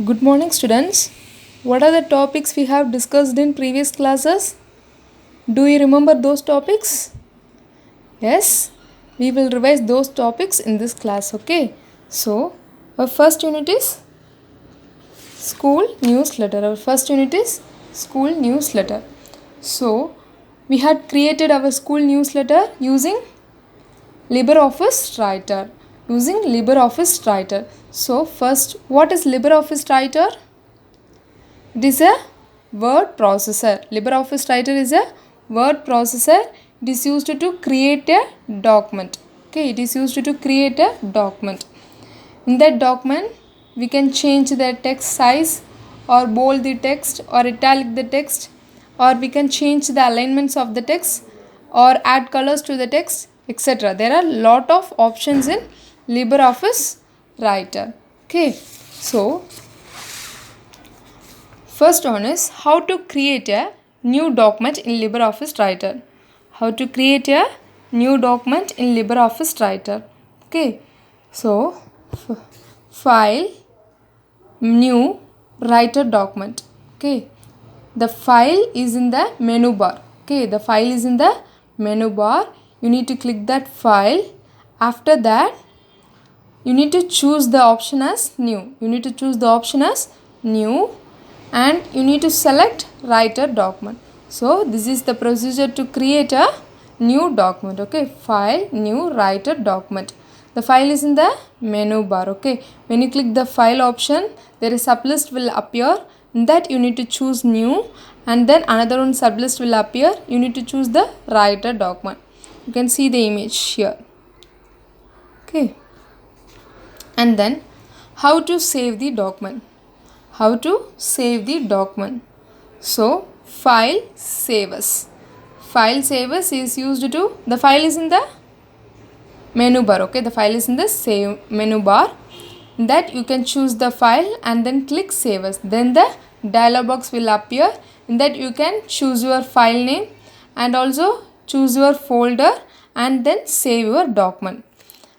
Good morning, students. What are the topics we have discussed in previous classes? Do you remember those topics? Yes, we will revise those topics in this class, okay? So, our first unit is school newsletter. Our first unit is school newsletter. So, we had created our school newsletter using LibreOffice Writer. Using LibreOffice Writer. So, first, what is LibreOffice Writer? It is a word processor. LibreOffice Writer is a word processor. It is used to create a document. Okay, it is used to create a document. In that document, we can change the text size or bold the text or italic the text, or we can change the alignments of the text or add colors to the text, etc. There are lot of options in LibreOffice Writer. Okay, so first one is how to create a new document in LibreOffice Writer. How to create a new document in LibreOffice Writer. Okay, so file, new, writer document. Okay, the file is in the menu bar. Okay, the file is in the menu bar. You need to click that file. After that, you need to choose the option as new. You need to choose the option as new, and you need to select writer document. So this is the procedure to create a new document. Okay, file, new, writer document. The file is in the menu bar. Okay, when you click the file option, there is sublist will appear. In that you need to choose new, and then another one sublist will appear. You need to choose the writer document. You can see the image here. Okay, and then how to save the document. How to save the document. So file, save as. File, save as is used to, the file is in the menu bar. Okay, the file is in the save menu bar. That you can choose the file and then click save as. Then the dialog box will appear. In that you can choose your file name and also choose your folder and then save your document.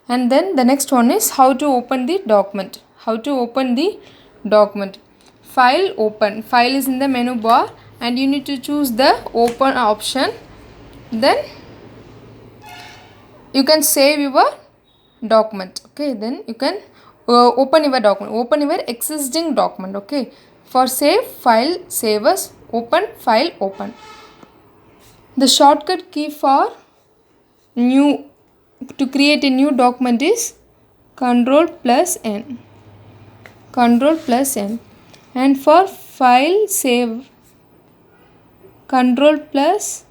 And then the next one is how to open the document. How to open the document. File, open. File is in the menu bar and you need to choose the open option. Then you can save your document. Okay, then you can open your document. Open your existing document. Okay, for save, file, save as, open, file, open. The shortcut key for new, to create a new document is Ctrl plus N. Ctrl plus N. And for file, save, Ctrl plus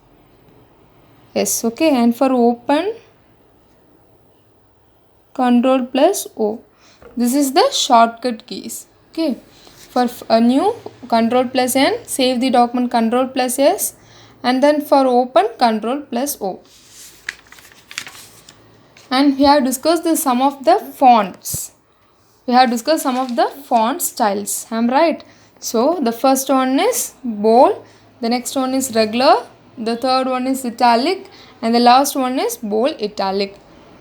S. Okay, and for open, Ctrl plus O. This is the shortcut keys. Okay, for a new, Ctrl plus N, save the document, Ctrl plus S, and then for open, Ctrl plus O. And we have discussed some of the fonts. We have discussed some of the font styles. I am right. So the first one is bold, the next one is regular, the third one is italic, and the last one is bold italic.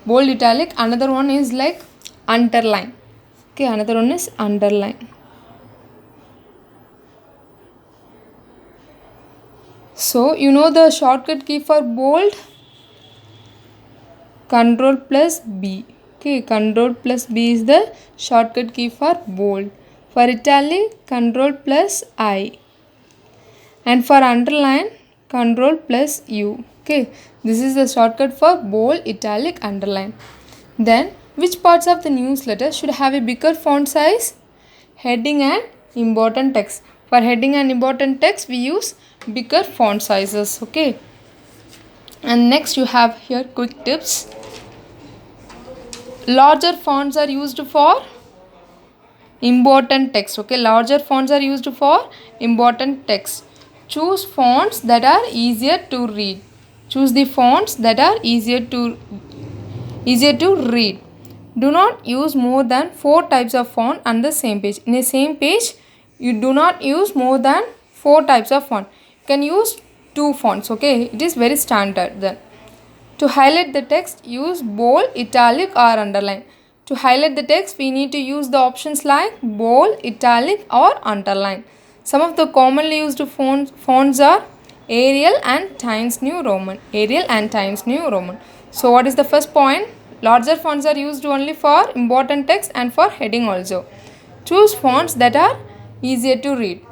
Bold italic, another one is like underline. Okay, another one is underline. So you know the shortcut key for bold, Ctrl plus B. Okay, Ctrl plus B is the shortcut key for bold. For italic, Ctrl plus I. And for underline, Ctrl plus U. Okay, this is the shortcut for bold, italic, underline. Then, which parts of the newsletter should have a bigger font size? Heading and important text. For heading and important text, we use bigger font sizes. Okay. And next you have here quick tips. Larger fonts are used for important text. Okay, larger fonts are used for important text. Choose fonts that are easier to read. Choose the fonts that are easier to read. Do not use more than 4 types of font on the same page. In the same page, you do not use more than 4 types of font. You can use 2 fonts. Okay, it is very standard then. To highlight the text, use bold, italic or underline. To highlight the text, we need to use the options like bold, italic or underline. Some of the commonly used fonts are Arial and Times New Roman. Arial and Times New Roman. So what is the first point? Larger fonts are used only for important text and for heading also. Choose fonts that are easier to read.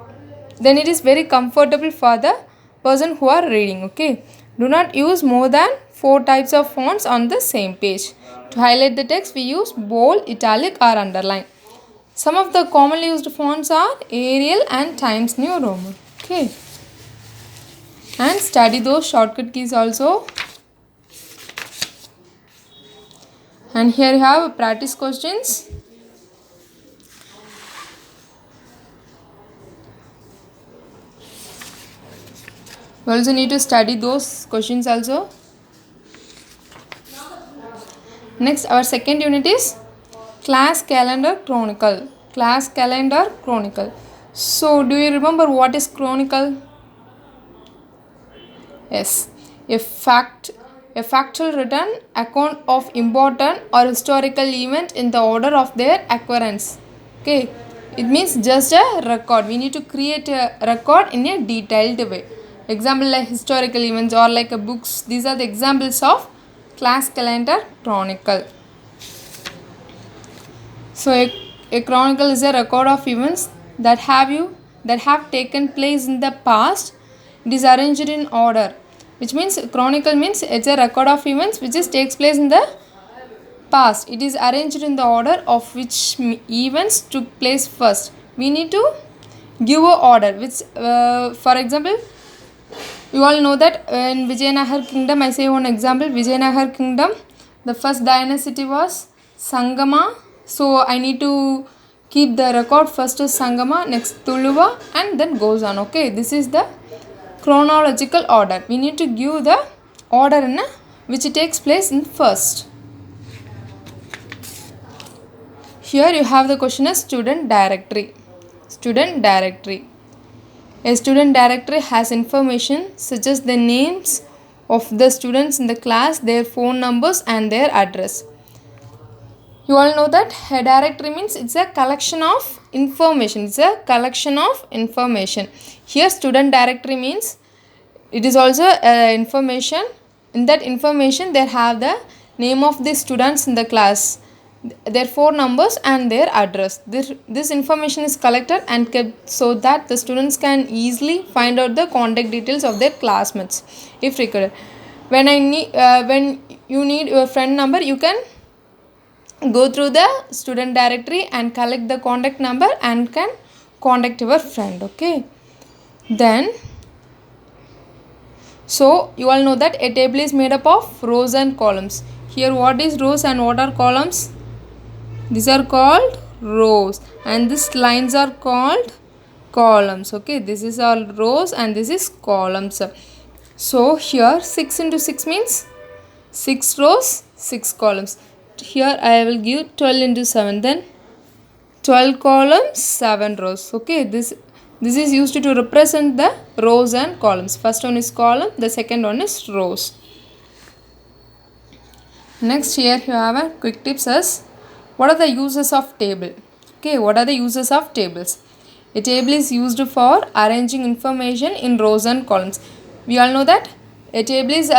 Then it is very comfortable for the person who are reading. Okay. Do not use more than 4 types of fonts on the same page. To highlight the text, we use bold, italic or underline. Some of the commonly used fonts are Arial and Times New Roman. Okay. And study those shortcut keys also. And here you have practice questions. You also need to study those questions also. Next, our second unit is Class Calendar Chronicle. Class Calendar Chronicle. So, do you remember what is chronicle? Yes, a factual written account of important or historical event in the order of their occurrence. Okay, it means just a record. We need to create a record in a detailed way. Example like historical events or like a books. These are the examples of class calendar chronicle. So a chronicle is a record of events that have taken place in the past. It is arranged in order, which means chronicle means it's a record of events which takes place in the past. It is arranged in the order of which events took place first. We need to give a order which for example, you all know that in Vijayanagar kingdom, I say one example, Vijayanagar kingdom, the first dynasty was Sangama. So I need to keep the record. First is Sangama, next Tuluva and then goes on. Okay, this is the chronological order. We need to give the order in which takes place in first. Here you have the question as student directory. Student directory. A student directory has information such as the names of the students in the class, their phone numbers and their address. You all know that a directory means it's a collection of information. It's a collection of information. Here student directory means it is also information. In that information they have the name of the students in the class, their phone numbers and their address. This information is collected and kept so that the students can easily find out the contact details of their classmates if required. When you need your friend number, you can go through the student directory and collect the contact number and can contact your friend. Okay, then so you all know that a table is made up of rows and columns. Here what is rows and what are columns? These are called rows and these lines are called columns. Okay, this is all rows and this is columns. So here 6 into 6 means 6 rows, 6 columns. Here I will give 12 into 7, then 12 columns, 7 rows. Okay, this is used to represent the rows and columns. First one is column, the second one is rows. Next, here you have a quick tips as what are the uses of table? Okay, what are the uses of tables? A table is used for arranging information in rows and columns. We all know that a table is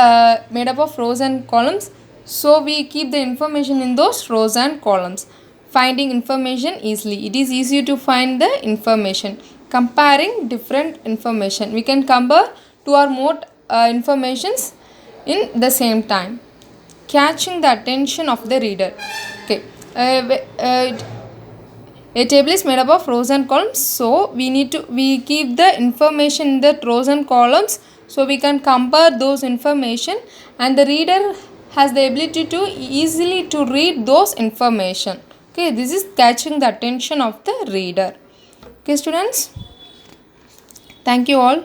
made up of rows and columns. So we keep the information in those rows and columns. Finding information easily. It is easier to find the information. Comparing different information. We can compare two or more informations in the same time. Catching the attention of the reader. Okay. A table is made up of rows and columns, so we keep the information in the rows and columns so we can compare those information and the reader has the ability to easily to read those information. Okay, this is catching the attention of the reader. Okay students, thank you all.